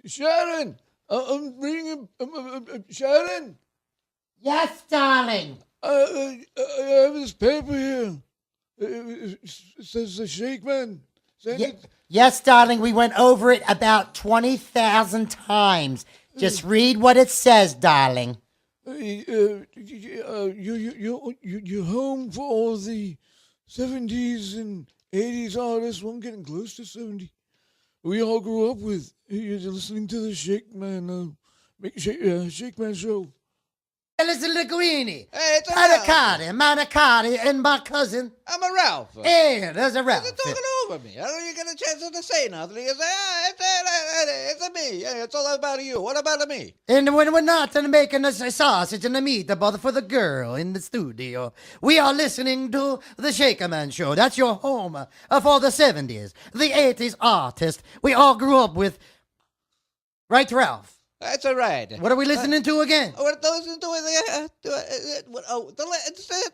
Sharon, I'm bringing Sharon. Yes, darling. I have this paper here. It says the Shakeman. Yes, darling, we went over it about 20,000 times. Just read what it says, darling. You're home for all the 70s and 80s artists. Well, I'm getting close to 70. We all grew up with. You're listening to the Shakeman, Shakeman show. Listen, Linguini. Hey, it's a Ralph. Manicotti, and my cousin. I'm a Ralph. Hey, there's a Ralph. You're talking over me. I don't even get a chance to say nothing. You say, it's me. Yeah, it's all about you. What about me? And when we're not making a sausage and a meatball for the girl in the studio, we are listening to the Shakeman show. That's your home for the 70s, the 80s artists we all grew up with. Right, Ralph? That's all right. What are we listening to again? We're listening to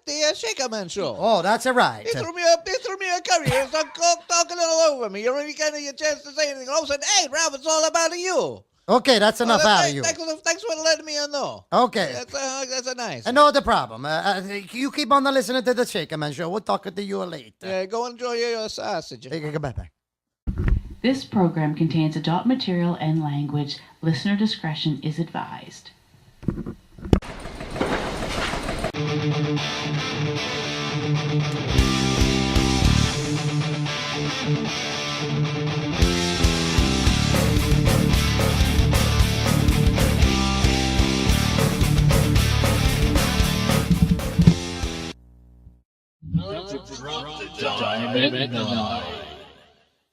the Shakeman show. Oh, that's all right. He threw me a curry. He was talking all over me. You really can't get a chance to say anything. All of a sudden, hey, Ralph, it's all about you. Okay, that's enough out of you. Thanks for letting me know. Okay. That's a nice. No other problem. You keep on listening to the Shakeman show. We'll talk to you later. Yeah, go enjoy your sausage. Bye-bye. This program contains adult material and language. Listener discretion is advised.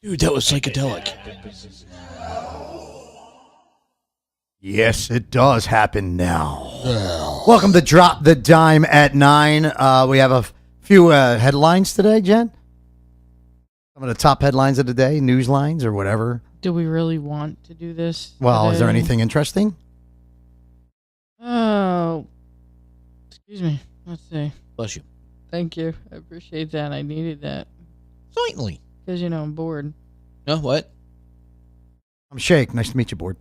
Dude, that was psychedelic. Yes, it does happen now. Welcome to Drop the Dime at 9. We have a few headlines today, Jen. Some of the top headlines of the day, news lines or whatever. Do we really want to do this? Well, today? Is there anything interesting? Oh, excuse me. Let's see. Bless you. Thank you. I appreciate that. I needed that. Certainly. Because, I'm bored. No, what? I'm Shake. Nice to meet you, Board.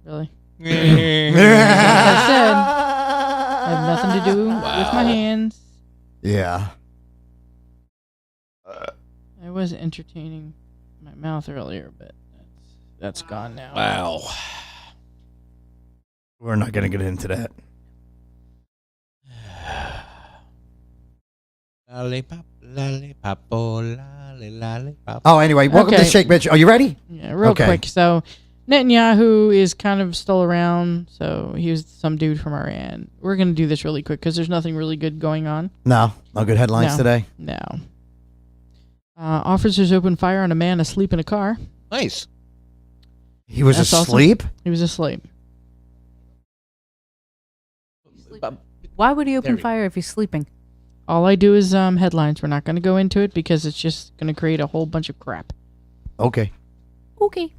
Really? Like I said, I have nothing to do with my hands. Yeah. I was entertaining my mouth earlier, but that's gone now. Wow. We're not going to get into that. Lollipop, lollipop, oh, lollipop. Oh, anyway, welcome to Shake Bitch. Are you ready? Yeah, real quick. So, Netanyahu is kind of still around. So, he was some dude from Iran. We're going to do this really quick because there's nothing really good going on. No good headlines today? No. Officers opened fire on a man asleep in a car. Nice. He was asleep? He was asleep. Why would he open fire if he's sleeping? All I do is headlines. We're not going to go into it because it's just going to create a whole bunch of crap. Okay. Okay.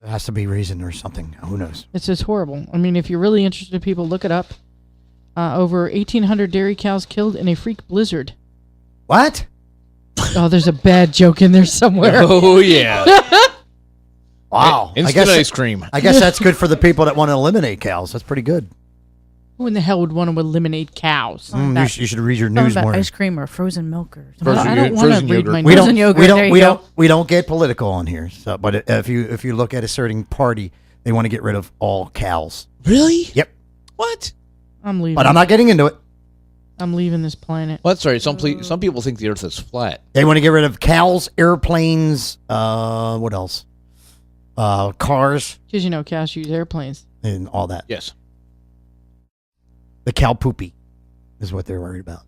There has to be reason or something. Who knows? It's just horrible. I mean, if you're really interested, people, look it up. Over 1,800 dairy cows killed in a freak blizzard. What? Oh, there's a bad joke in there somewhere. Oh, yeah. Wow. Instant ice cream. I guess that's good for the people that want to eliminate cows. That's pretty good. Who in the hell would want to eliminate cows? You should read your news more. Ice cream or frozen milk or something. I don't want to read my we news. we don't get political on here. So, but if you look at a certain party, they want to get rid of all cows. Really? Yep. What? I'm leaving. But I'm not getting into it. I'm leaving this planet. Well, sorry. Some people think the Earth is flat. They want to get rid of cows, airplanes. What else? Cars. Because cows use airplanes and all that. Yes. The cow poopy is what they're worried about.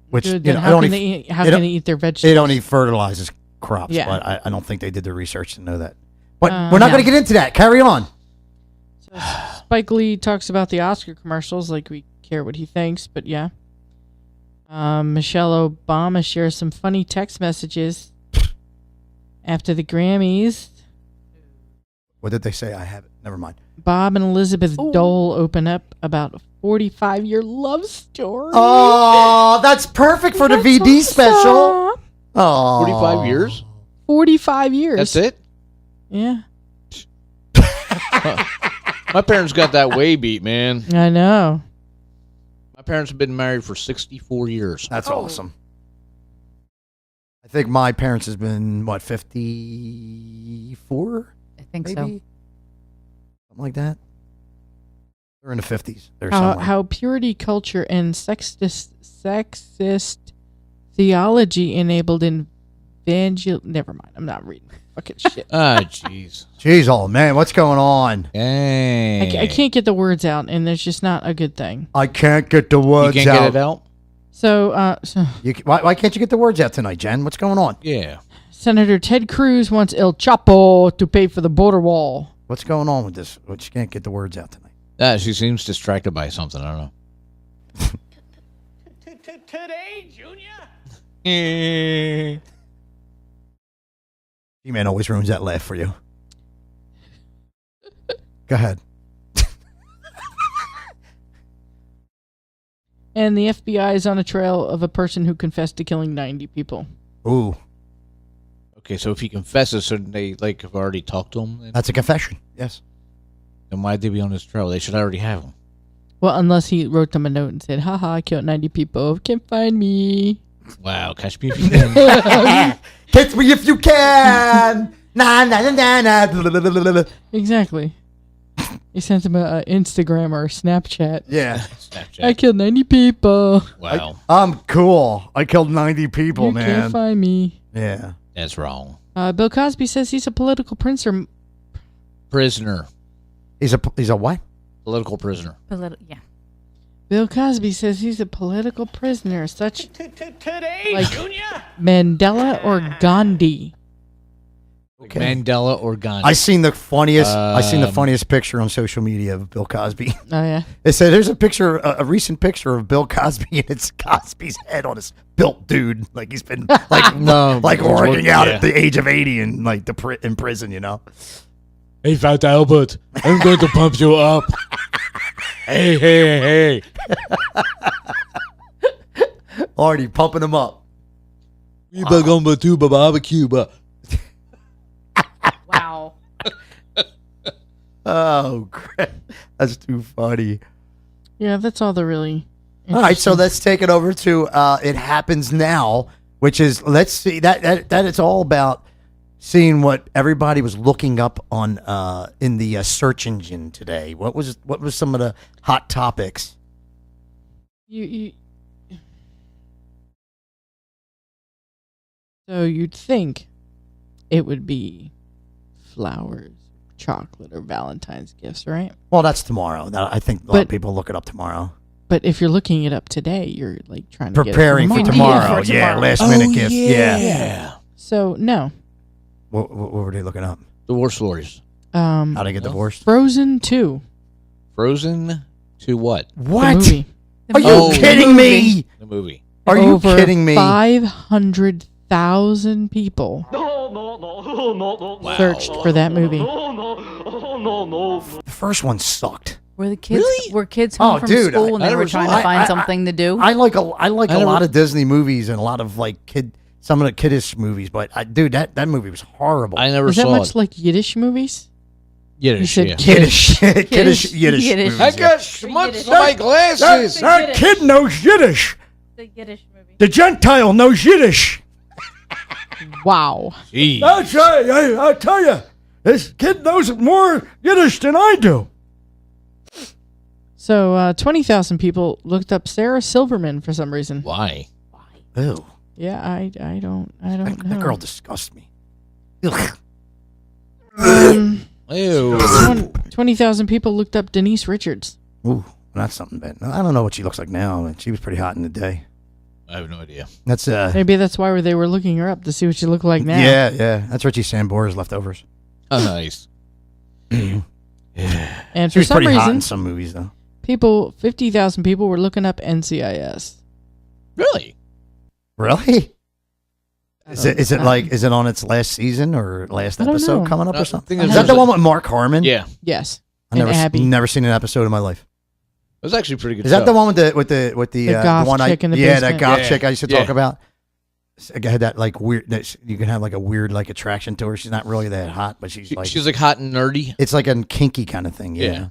Which Good, how can they eat their vegetables? They don't eat fertilizes crops. Yeah. But I don't think they did the research to know that. But we're not going to get into that. Carry on. So Spike Lee talks about the Oscar commercials like we care what he thinks, but yeah. Michelle Obama shares some funny text messages after the Grammys. What did they say? I have it. Never mind. Bob and Elizabeth Dole open up about a 45-year love story. Oh, that's perfect for the VD special. Oh, 45 years? 45 years. That's it? Yeah. My parents got that way beat, man. I know. My parents have been married for 64 years. That's awesome. I think my parents has been, 54? I think Maybe? so. Something like that. They're in the 50s. They're somewhere. How purity culture and sexist theology enabled Never mind. I'm not reading. Fucking shit. Ah, jeez. Jeez, oh man, what's going on? Dang. I can't get the words out, and there's just not a good thing. I can't get the You words can't get it out? So, Why can't you get the words out tonight, Jen? What's going on? Yeah. Senator Ted Cruz wants El Chapo to pay for the border wall. What's going on with this? Well, she can't get the words out tonight. She seems distracted by something. I don't know. Today, Junior? G-Man always ruins that laugh for you. Go ahead. And the FBI is on a trail of a person who confessed to killing 90 people. Ooh, Okay, so if he confesses, shouldn't they have already talked to him? that's a confession. Yes. Then why'd they be on his trail? They should already have him. Well, unless he wrote them a note and said, haha, I killed 90 people. Can't find me. Wow, catch me if you can. Catch me if you can. Nah, nah, nah, nah, nah. Exactly. He sent him an Instagram or a Snapchat. Yeah. Snapchat. I killed 90 people. Wow, I'm cool. I killed 90 people, You man. can't find me. Yeah. that's wrong. Bill Cosby says he's a political prisoner. Prisoner. He's a what? Political prisoner. Yeah. Bill Cosby says he's a political prisoner, such Today, like Junior? Mandela or Gandhi. Like Mandela or Gandhi. I seen the funniest picture on social media of Bill Cosby. Oh, yeah. It said there's a picture, a recent picture of Bill Cosby, and it's Cosby's head on his built dude, like he's been like working out at the age of 80 and like in prison, you know. Hey, Fat Albert, I'm going to pump you up. Hey. Already pumping him up. We are going to barbecue, but Wow. Oh, crap. That's too funny. Yeah, that's all the really. All right, so let's take it over to It Happens Now, which is, let's see, that it's all about seeing what everybody was looking up on in the search engine today. What was some of the hot topics? So you'd think it would be flowers, chocolate, or Valentine's gifts, right? Well, that's tomorrow. I think a lot of people look it up tomorrow. But if you're looking it up today, you're like trying to Preparing get it for tomorrow. Yeah, last minute gift. Yeah. So no. What were they looking up? Divorce stories. How to get divorced? Frozen 2. Frozen to what? What? The movie. Are you kidding me? The movie. Are you Over kidding me? 500,000 people searched for that movie. The first one sucked. Were the kids were kids home from school and they were trying to find something to do? I like a lot of Disney movies and a lot of like some of the kiddish movies, but dude, that movie was horrible. I never Is that saw much it. like Yiddish movies? Yiddish, You yeah. said Yiddish Yiddish. movies, I yeah. got schmutz on my glasses. That kid knows Yiddish. The Yiddish movie. The Gentile knows Yiddish. Wow. Jeez. that's right. I tell you, this kid knows more Yiddish than I do. So 20,000 people looked up Sarah Silverman for some reason. Why? Ew. Yeah, I don't know. That girl disgusts me. Ugh. Ew. 20,000 people looked up Denise Richards. Ooh, that's something bad. I don't know what she looks like now, but she was pretty hot in the day. I have no idea. That's Maybe that's why they were looking her up to see what she looked like now. yeah. That's Richie Sambora's leftovers. Oh, nice. And She for was some pretty hot in reason, some movies, though. 50,000 people were looking up NCIS. Really? Really? Is it on its last season or last I don't episode know. coming up No, or I something? think Is there's that the a- one with Mark Harmon? Yeah. Yes. I And Abby. never seen an episode in my life. It was actually a pretty good. Is that show. the one with the goth one chick in the that basement? goth Yeah. chick I used to Yeah. talk about? I had that like weird. That you can have like a weird like attraction to her. She's not really that hot, but she's like She's like hot and nerdy. it's like a kinky kind of thing. Yeah. Yeah.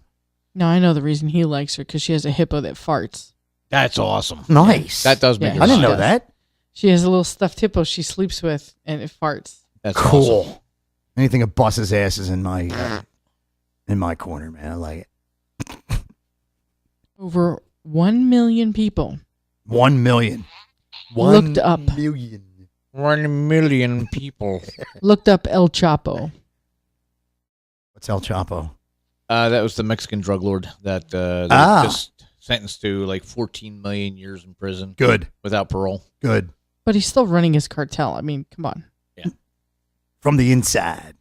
No, I know the reason he likes her because she has a hippo that farts. That's awesome. Nice. That does make Yeah. it I didn't know hot. that. She has a little stuffed hippo she sleeps with, and it farts. That's Cool. awesome. Anything that busts his ass is in my corner, man. I like it. Over 1 million people 1 million. Looked up. 1 million. 1 million people. looked up El Chapo. What's El Chapo? That was the Mexican drug lord that they just sentenced to like 14 million years in prison. Good. Without parole. Good. But he's still running his cartel. I mean, come on. From the inside.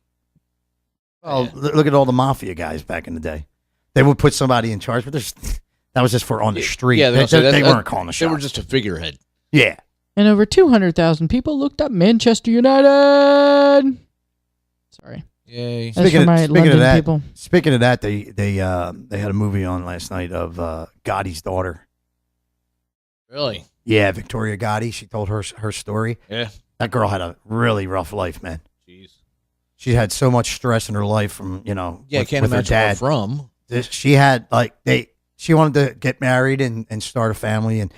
Oh, look at all the mafia guys back in the day. They would put somebody in charge, but that was just for on the street. Yeah, they weren't calling the They shots. were just a figurehead. Yeah. And over 200,000 people looked up Manchester United. Sorry. Yay. That's for my London people. Speaking of that, they had a movie on last night of Gotti's daughter. Really? Yeah, Victoria Gotti. She told her story. Yeah. That girl had a really rough life, man. Jeez. She had so much stress in her life from Yeah, with, I can't with her imagine where dad. from. She had she wanted to get married and start a family, and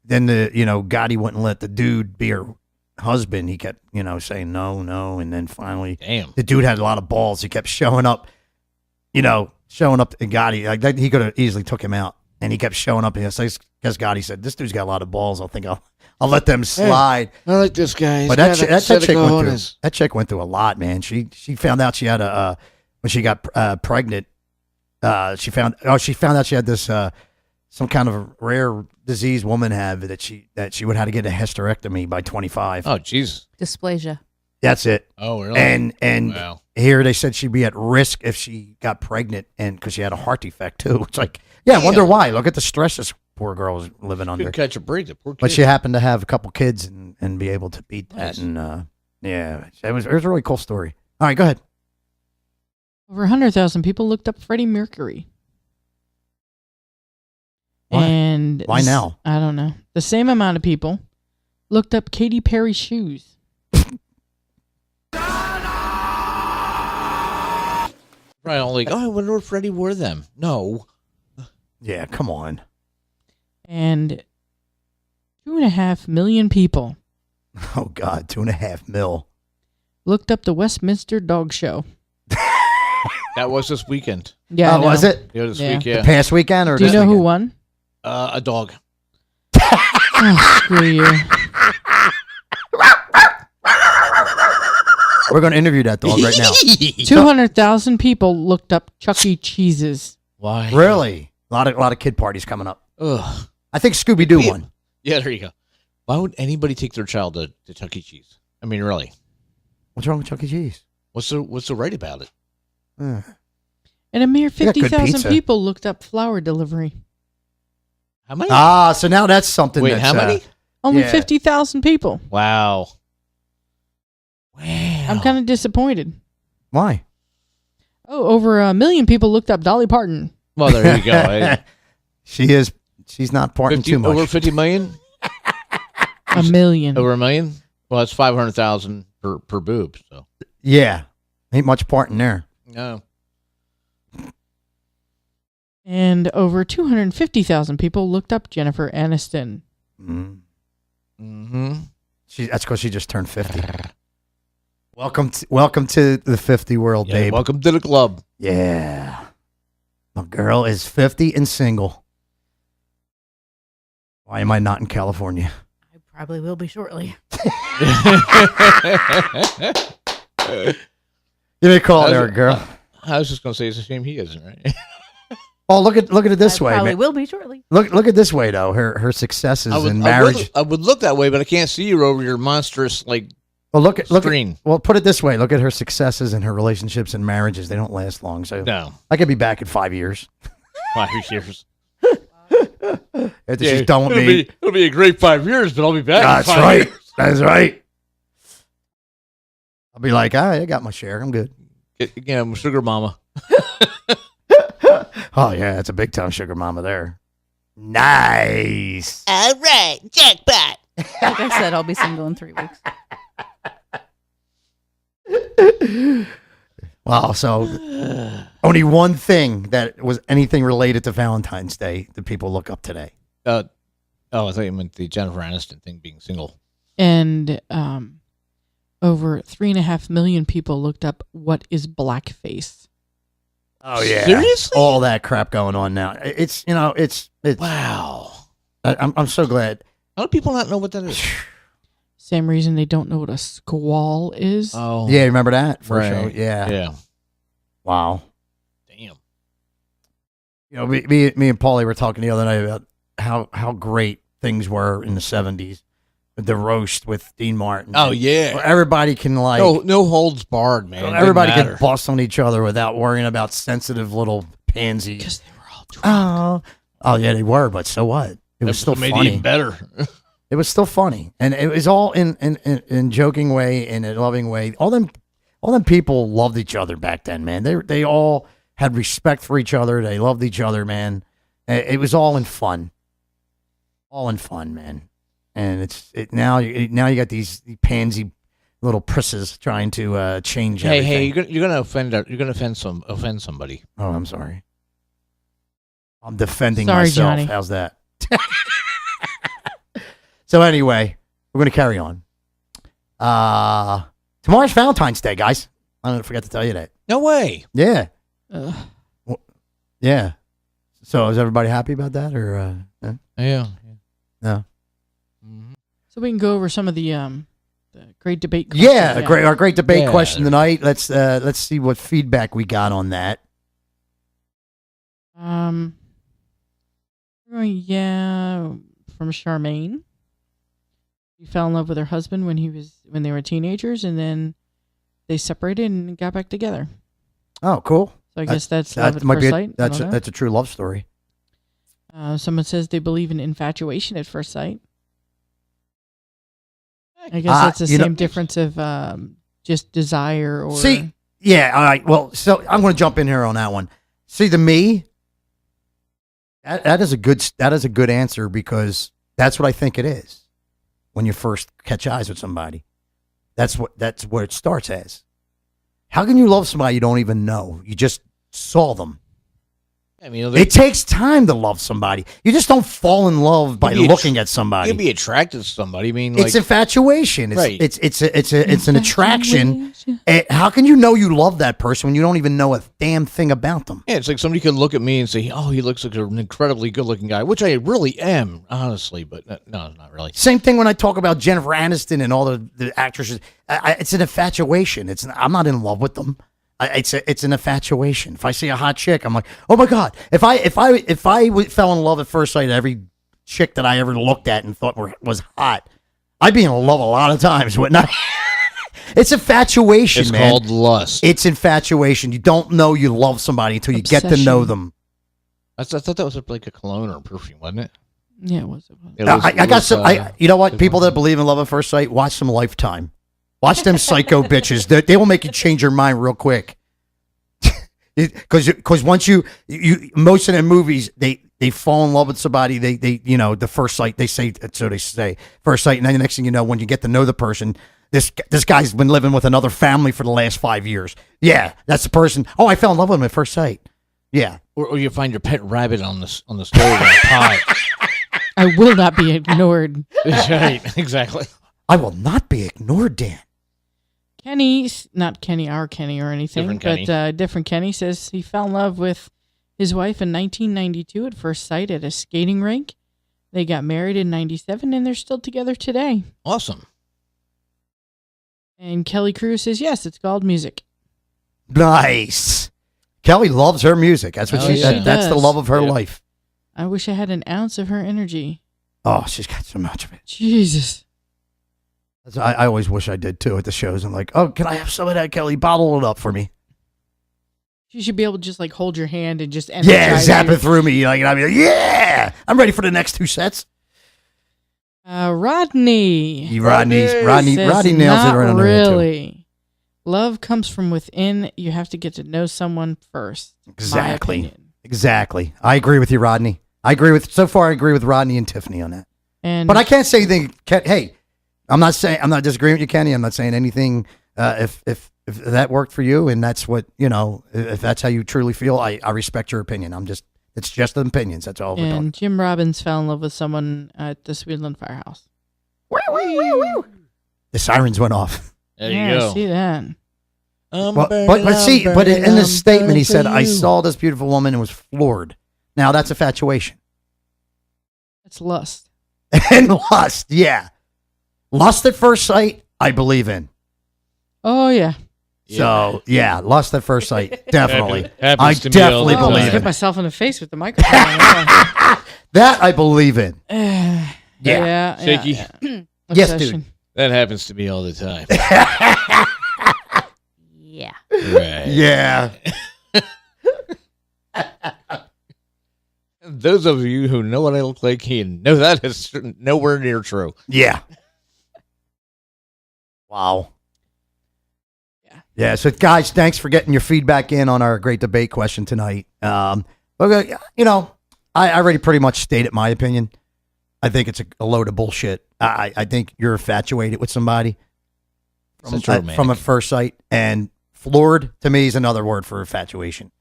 then Gotti wouldn't let the dude be her husband. He kept saying no, and then finally, Damn. the dude had a lot of balls. He kept showing up, to Gotti. Like that, he could have easily took him out, and he kept showing up. And I guess Gotti said, "This dude's got a lot of balls. I think I'll let them slide." I like this guy. He's But got a that set of chick went through a lot, man. She found out she had when she got pregnant. She found out she had this some kind of rare disease women have that she would have to get a hysterectomy by 25. Oh, jeez. Dysplasia. That's it. Oh, really? And Wow. here they said she'd be at risk if she got pregnant, and because she had a heart defect too. It's like, I wonder why. Look at the stress this poor girl is living under. Couldn't catch a break. The poor kid. But she happened to have a couple kids and be able to beat that. Nice. And it was a really cool story. All right, go ahead. Over 100,000 people looked up Freddie Mercury. Why? And Why now? I don't know. The same amount of people looked up Katy Perry's shoes. Right, I'm like, I wonder if Freddie wore them. No. Yeah, come on. And 2.5 million people Oh God, 2.5 mil. looked up the Westminster Dog Show. That was this weekend. Yeah, I know. Was it Yeah, this Yeah. week, yeah. past weekend or Do you this know who weekend? won? A dog. Oh, screw you. We're going to interview that dog right now. 200,000 people looked up Chuck E. Cheese's. Why? Really? A lot of kid parties coming up. Ugh. I think Scooby Doo Yeah. won. Yeah, there you go. Why would anybody take their child to Chuck E. Cheese? I mean, really. What's wrong with Chuck E. Cheese? What's so right about it? Uh, And a mere They got good 50,000 pizza. people looked up flower delivery. How many? so now that's something. Wait, that's, how many? Only Yeah. 50,000 people. Wow. Wow. I'm kind of disappointed. Why? Oh, over 1 million people looked up Dolly Parton. Well, there you go. She's not parting too much. Over 50 million? 1 million. Over 1 million? Well, that's 500,000 per boob. So Yeah, ain't much parting there. no. And over 250,000 people looked up Jennifer Aniston. Mm-hmm. That's because she just turned 50. Welcome to the 50 world, Yeah, babe. welcome to the club. Yeah, my girl is 50 and single. Why am I not in California? I probably will be shortly. Give me a call there, girl. I was just gonna say it's a shame he isn't, right? Oh, look at it this way, Probably man. will be shortly. Look at this way though. Her successes in I marriage. would look that way, but I can't see you over your monstrous Well, look at screen. well, put it this way. Look at her successes in her relationships and marriages. They don't last long. So No, I could be back in 5 years. 5 years. After she's done with me. It'll be a great 5 years, but I'll be back. That's right. That's right. I'll be like, all right, I got my share. I'm good. Yeah, sugar mama. Oh, yeah, it's a big time sugar mama there. Nice. All right, jackpot. Like I said, I'll be single in 3 weeks. Wow, so only one thing that was anything related to Valentine's Day that people look up today. I thought you meant the Jennifer Aniston thing, being single. And over 3.5 million people looked up what is blackface. Oh, yeah. Seriously? All that crap going on now. It's Wow. I'm so glad. How do people not know what that is? Same reason they don't know what a squall is. Oh. Yeah, remember that? For Right. sure. Yeah. Yeah. Wow. Damn. You know, me and Paulie were talking the other night about how great things were in the 70s. The roast with Dean Martin. Oh, yeah. Where everybody can like No holds barred, man. everybody Didn't can matter. bust on each other without worrying about sensitive little pansies. Because they were all drunk. Oh yeah, they were, but so what? It was still made it funny. even better. It was still funny, and it was all in joking way, in a loving way. All them people loved each other back then, man. They all had respect for each other. They loved each other, man. It was all in fun, man. And now you got these pansy little prisses trying to change everything. Hey, you're gonna offend somebody. Oh, I'm sorry. I'm defending Sorry, myself. Johnny. How's that? So anyway, we're going to carry on. Tomorrow's Valentine's Day, guys. I forgot to tell you that. No way. Yeah. Ugh. Yeah. So is everybody happy about that, or Yeah. no? So we can go over some of the great debate questions. Yeah, our great debate Yeah. question tonight. Let's see what feedback we got on that. From Charmaine. She fell in love with her husband when they were teenagers, and then they separated and got back together. Oh, cool. So I guess that's love at might first be sight. I don't know. that's a true love story. Someone says they believe in infatuation at first sight. I guess Ah, that's the you know- same difference of just desire or. See, yeah, all right. Well, so I'm going to jump in here on that one. See, to me, that is a good answer, because that's what I think it is. When you first catch eyes with somebody, that's where it starts as. How can you love somebody you don't even know? You just saw them. I mean, It takes time to love somebody. You just don't fall in love by looking at somebody. you'd be attracted to somebody. I mean, like, It's infatuation. It's, Right. it's an attraction. How can you know you love that person when you don't even know a damn thing about them? yeah, it's like somebody could look at me and say, "Oh, he looks like an incredibly good-looking guy," which I really am, honestly. But no, not really. Same thing when I talk about Jennifer Aniston and all the actresses. It's an infatuation. I'm not in love with them. It's an infatuation. If I see a hot chick, I'm like, oh my god. If I fell in love at first sight, every chick that I ever looked at and thought was hot, I'd be in love a lot of times, wouldn't I? It's infatuation, It's man. called lust. It's infatuation. You don't know you love somebody until you get to know Obsession. them. I thought that was like a cologne or perfume, wasn't it? Yeah, it was. I got some. You know what? People that believe in love at first sight, watch some Lifetime. Watch them psycho bitches. They will make you change your mind real quick. Because once you most of the movies, they fall in love with somebody. They the first sight, they say first sight, and then the next thing you know, when you get to know the person, this guy's been living with another family for the last 5 years. Yeah, that's the person. Oh, I fell in love with him at first sight. Yeah. Or you find your pet rabbit on the stove in a pie. I will not be ignored. Right, exactly. I will not be ignored, Dan. Kenny, not Kenny, our Kenny or anything, Different Kenny. but different Kenny says he fell in love with his wife in 1992 at first sight at a skating rink. They got married in 97 and they're still together today. Awesome. And Kelly Cruz says, yes, it's called music. Nice. Kelly loves her music. That's what Oh, yeah. that's the does. love of her Yeah. life. I wish I had an ounce of her energy. Oh, she's got so much of it. Jesus. I always wish I did too at the shows. I'm like, oh, can I have some of that, Kelly? Bottle it up for me. She should be able to just like hold your hand and just Yeah, energize zap you. it through me. Like, I'd be like, yeah, I'm ready for the next 2 sets. Rodney. Rodney says, nails it right not on the head, too. really. Love comes from within. You have to get to know someone first. My Exactly. opinion. Exactly. I agree with you, Rodney. I agree with Rodney and Tiffany on that. And But I can't say anything. Hey, I'm not disagreeing with you, Kenny. I'm not saying anything. If that worked for you and that's what, if that's how you truly feel, I respect your opinion. It's just opinions. That's all we're talking. And Jim Robbins fell in love with someone at the Sweetland Firehouse. The sirens went off. There Yeah, you go. see that. But in this statement, he said, I saw this beautiful woman and was floored. Now, that's infatuation. That's lust. And lust, yeah. Lust at first sight, I believe in. Oh, yeah. So, yeah, lust at first sight, definitely. Happens I to me all definitely the Oh, I believe hit in. myself in the face with the microphone. That I believe in. Yeah. Shaky. Yes, Obsession. dude. That happens to me all the time. Yeah. Right. Yeah. Those of you who know what I look like, you know that is nowhere near true. Yeah. Wow. Yeah. So, guys, thanks for getting your feedback in on our great debate question tonight. But, I already pretty much stated my opinion. I think it's a load of bullshit. I think you're infatuated with somebody from a first sight, and floored to me is another word for infatuation.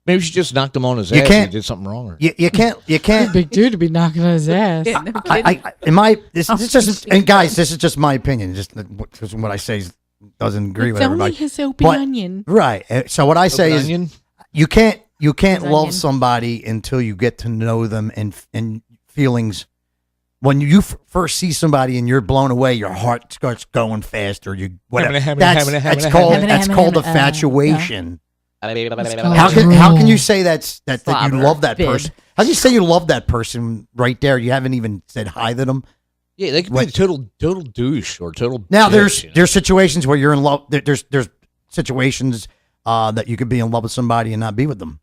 Maybe she just knocked him on his You ass can't- and did something wrong. You can't. Big dude to be knocking on his ass. Yeah, no kidding. This is just, and guys, this is just my opinion. Just because what I say doesn't agree with everybody. his open But- onion. Right. So what I say is, Onion? you can't His love onion. somebody until you get to know them and feelings. When you first see somebody and you're blown away, your heart starts going faster. You whatever. That's called infatuation. How can you say that you Slobber love that bid. person? How can you say you love that person right there? You haven't even said hi to them. Yeah, they could be a total douche or total. Now bitch, there's situations where you're in love. There's situations that you could be in love with somebody and not be with them.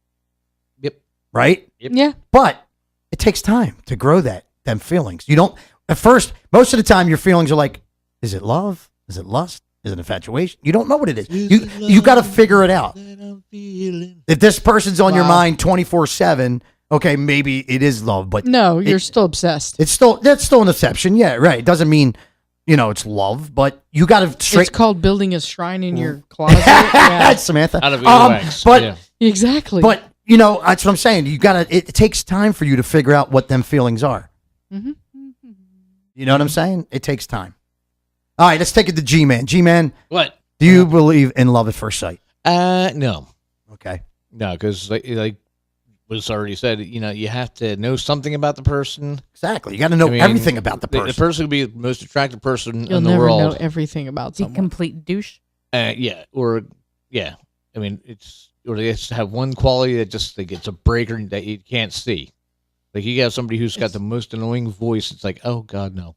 Yep. Right. Yeah. But it takes time to grow them feelings. You don't at first. Most of the time, your feelings are like, is it love? Is it lust? Is it infatuation? You don't know what it is. You got to figure it out. If this person's on your mind 24/7, okay, maybe it is love, but No, you're still obsessed. that's still an exception. Yeah, right. It doesn't mean it's love, but you got to It's called building a shrine in your closet. Yeah. Samantha. Out of earwax. But Yeah. Exactly. but that's what I'm saying. You got to. It takes time for you to figure out what them feelings are. Mhm. You know what I'm saying? It takes time. All right, let's take it to G-Man. G-Man, What? do you believe in love at first sight? No. Okay. No, because like was already said, you have to know something about the person. Exactly. You got to know I mean, everything about the The person. person could be the most attractive person You'll in the never know world. everything about The someone. complete douche. Yeah, or yeah. I mean, or they just have one quality that just like it's a breaker that you can't see. Like you got somebody who's got the most annoying voice. It's like, oh God, no.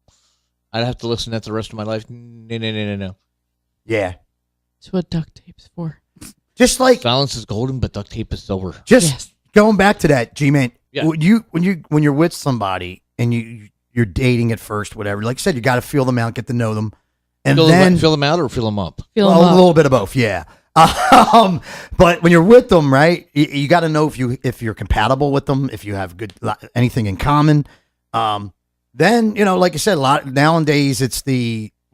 I'd have to listen to that the rest of my life. No. Yeah. That's what duct tape's for. Just like Silence is golden, but duct tape is silver. just Yes. going back to that, G-Man. Yeah. When you're with somebody and you're dating at first, whatever. Like I said, you got to feel them out, get to know them, and then Fill them out or fill them up. Feel well, them a up. little bit of both, yeah. But when you're with them, right, you got to know if you're compatible with them, if you have anything in common. Then like I said, a lot nowadays it's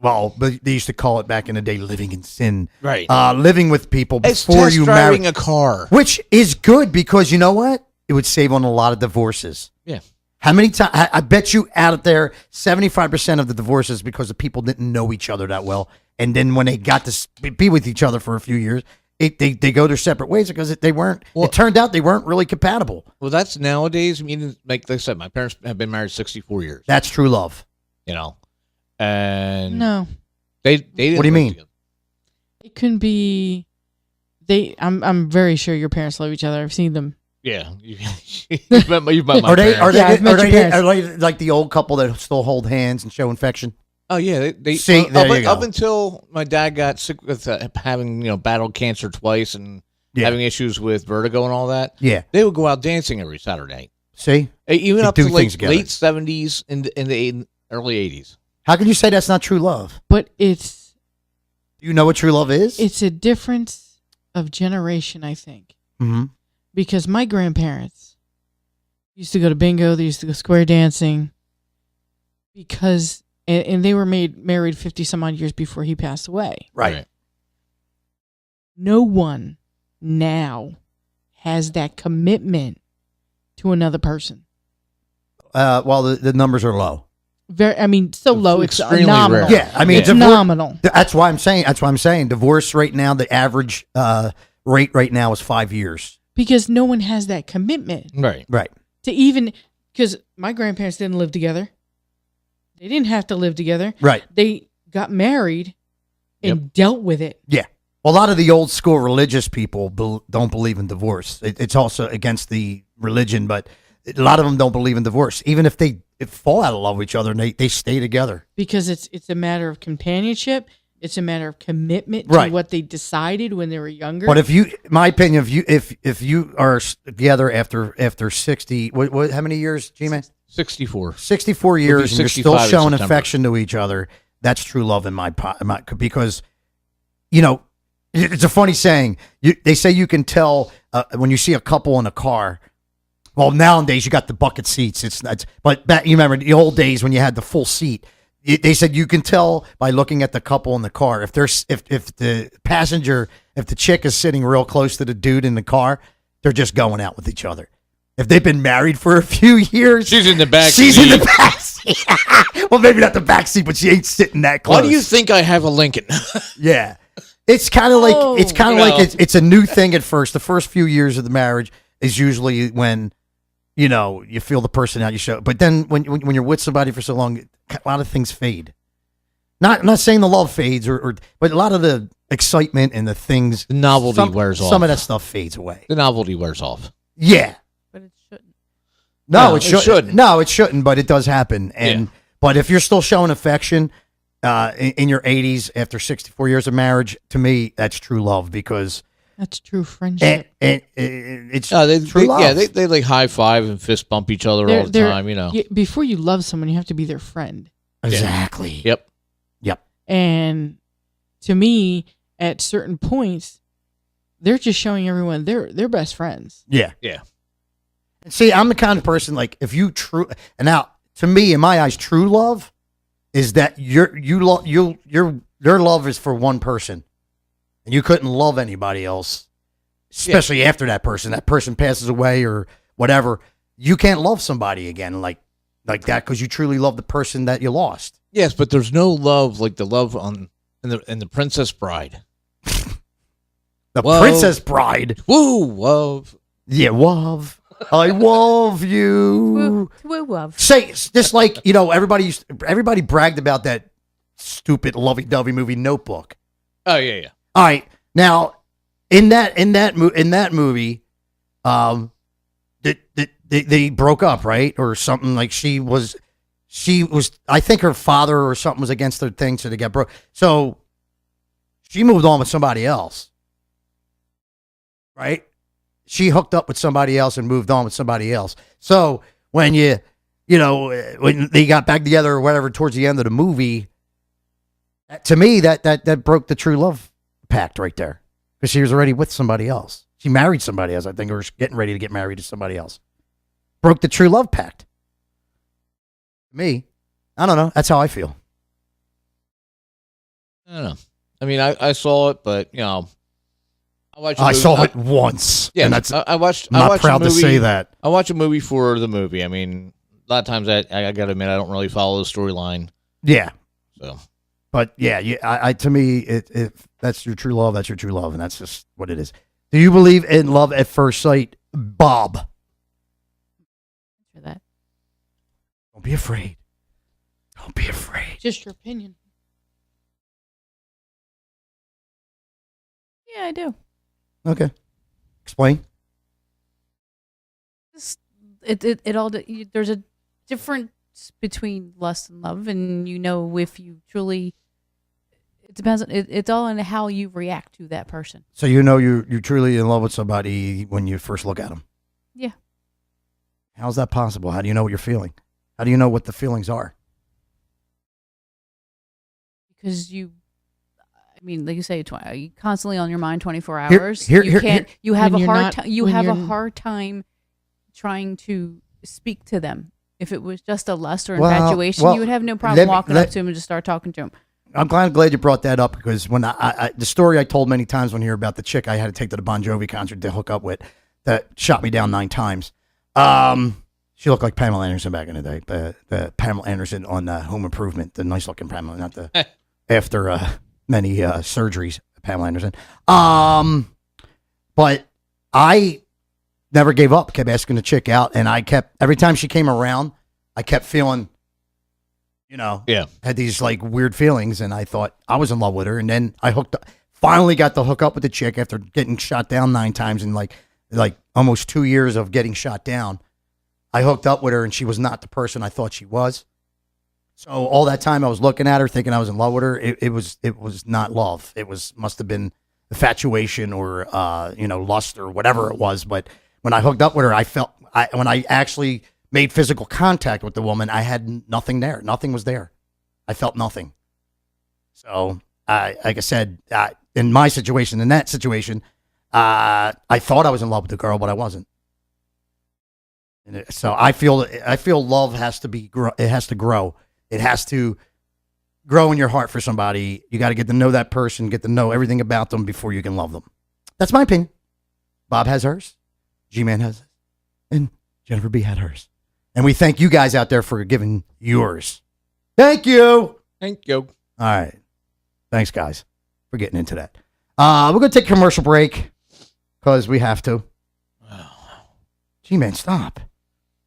but they used to call it back in the day, living in sin. Right. Living with people It's before test you marry, driving a car. which is good because you know what, it would save on a lot of divorces. Yeah. How many times? I bet you out there, 75% of the divorces because the people didn't know each other that well, and then when they got to be with each other for a few years, they go their separate ways because they weren't. Well- it turned out they weren't really compatible. Well, that's nowadays. I mean, like I said, my parents have been married 64 years. That's true love. And No. they didn't. What do you live mean? together. It can be. I'm very sure your parents love each other. I've seen them. Yeah, you've met my Are they parents. Yeah, I've met your parents. are they like the old couple that still hold hands and show affection? Oh yeah, they See, there you go. up until my dad got sick with having battled cancer twice, and Yeah. having issues with vertigo and all that. Yeah. They would go out dancing every Saturday. See? Even They up to do like things together. late 70s and in the early 80s. How can you say that's not true love? But it's Do you know what true love is? a difference of generation, I think. Mm-hmm. Because my grandparents used to go to bingo, they used to go square dancing, because and they were married 50 some odd years before he passed away. Right. No one now has that commitment to another person. Well, the numbers are low. So low, it's extremely nominal. rare. Yeah, I mean, it's divor- nominal. That's why I'm saying divorce right now. The average rate right now is 5 years. Because no one has that commitment Right. Right. to even, because my grandparents didn't live together. They didn't have to live together. Right. They got married and dealt with it. Yeah. Well, a lot of the old school religious people don't believe in divorce. It's also against the religion, but a lot of them don't believe in divorce. Even if they fall out of love with each other, and they stay together. Because it's a matter of companionship. It's a matter of commitment Right. to what they decided when they were younger. But my opinion, if you are together after 60, what how many years, G-Man? 64. 64 years, and you're still 65 in showing September. affection to each other. That's true love in my because, you know, it's a funny saying. They say you can tell when you see a couple in a car. Well, nowadays you got the bucket seats. But back, you remember the old days when you had the full seat. They said you can tell by looking at the couple in the car if the passenger, if the chick is sitting real close to the dude in the car, they're just going out with each other. If they've been married for a few years, She's in the back She's seat. in the back seat. Well, maybe not the back seat, but she ain't sitting that close. Why do you think I have a Lincoln? Yeah, it's kind of like Well. it's a new thing at first. The first few years of the marriage is usually when you feel the person out. You show, but then when you're with somebody for so long, a lot of things fade. I'm not saying the love fades, but a lot of the excitement and the things, The novelty wears off. Some of that stuff fades away. The novelty wears off. Yeah. But it shouldn't. No, No, it it shouldn't. No, it shouldn't, but it does happen. And Yeah. but if you're still showing affection in your 80s after 64 years of marriage, to me that's true love because That's true friendship. it's They true love. they like high five and fist bump each other all the They're- time. Before you love someone, you have to be their friend. Exactly. Yep. And to me, at certain points, they're just showing everyone they're best friends. Yeah. Yeah. And see, I'm the kind of person like if you and now to me in my eyes, true love is that your love is for one person, and you couldn't love anybody else, especially after that person passes away or whatever. You can't love somebody again like that because you truly love the person that you lost. Yes, but there's no love like the love in the Princess Bride. The Whoa. Princess Bride. Woo, love. Yeah, love. I love you. Woo woo. Say just like everybody bragged about that stupid lovey-dovey movie Notebook. Oh yeah. All right, now in that movie, they broke up, right, or something like she was. I think her father or something was against their thing, so they got broke. So she moved on with somebody else, right? She hooked up with somebody else and moved on with somebody else. So when when they got back together or whatever towards the end of the movie, to me that broke the true love pact right there because she was already with somebody else. She married somebody else, I think, or getting ready to get married to somebody else. Broke the true love pact. Me, I don't know. That's how I feel. I don't know. I mean, I saw it, but I watched. I saw it once. Yeah, and that's I watched. I'm I not watched proud a movie, to say that. I watch a movie for the movie. I mean, a lot of times I got to admit I don't really follow the storyline. Yeah, So but yeah, I to me, if that's your true love, that's your true love, and that's just what it is. Do you believe in love at first sight, Bob? For that. Don't be afraid. Don't be afraid. Just your opinion. Yeah, I do. Okay, explain. It all. There's a difference between lust and love, and if you truly, It depends. It's all on how you react to that person. So you know you're truly in love with somebody when you first look at them. Yeah. How's that possible? How do you know what you're feeling? How do you know what the feelings are? Because like you say, you constantly on your mind 24 Here- hours. here- you here- can't. You have When a you're hard not- time. You when have a you're- hard time trying to speak to them. If it was just a lust or Well, infatuation, well, you would have no let problem me- walking let- up to him and just start talking to him. I'm glad you brought that up because when the story I told many times when you hear about the chick I had to take to the Bon Jovi concert to hook up with that shot me down 9 times. She looked like Pamela Anderson back in the day. The Pamela Anderson on Home Improvement, the nice looking Pamela, not the after many surgeries, Pamela Anderson. But I never gave up. Kept asking the chick out, and every time she came around, I kept feeling. Had these like weird feelings, and I thought I was in love with her. And then I finally got to hook up with the chick after getting shot down 9 times in like almost 2 years of getting shot down. I hooked up with her, and she was not the person I thought she was. So all that time I was looking at her, thinking I was in love with her. It was not love. Must have been infatuation or lust or whatever it was. But when I hooked up with her, when I actually made physical contact with the woman, I had nothing there. Nothing was there. I felt nothing. So, like I said, in that situation, I thought I was in love with the girl, but I wasn't. So I feel love has to grow. It has to grow in your heart for somebody. You got to get to know that person, get to know everything about them before you can love them. That's my opinion. Bob has hers. G-Man has his. And Jennifer B had hers. And we thank you guys out there for giving yours. Thank you. Thank you. All right. Thanks, guys, for getting into that. We're going to take a commercial break because we have to. G-Man, stop.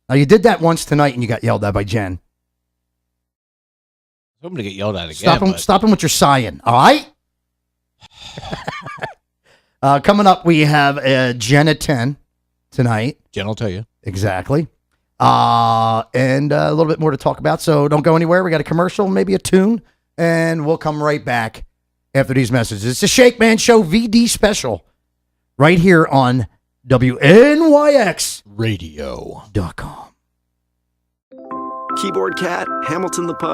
Now, you did that once tonight and you got yelled at by Jen. I'm going to get yelled at again. Stop him with your sighing, all right? Coming up, we have Jen at 10 tonight. Jen will tell you. Exactly. And a little bit more to talk about, so don't go anywhere. We got a commercial, maybe a tune, and we'll come right back after these messages. It's the Shakeman Show VD special right here on WNYX Radio.com. Keyboard Cat, Hamilton the Pug.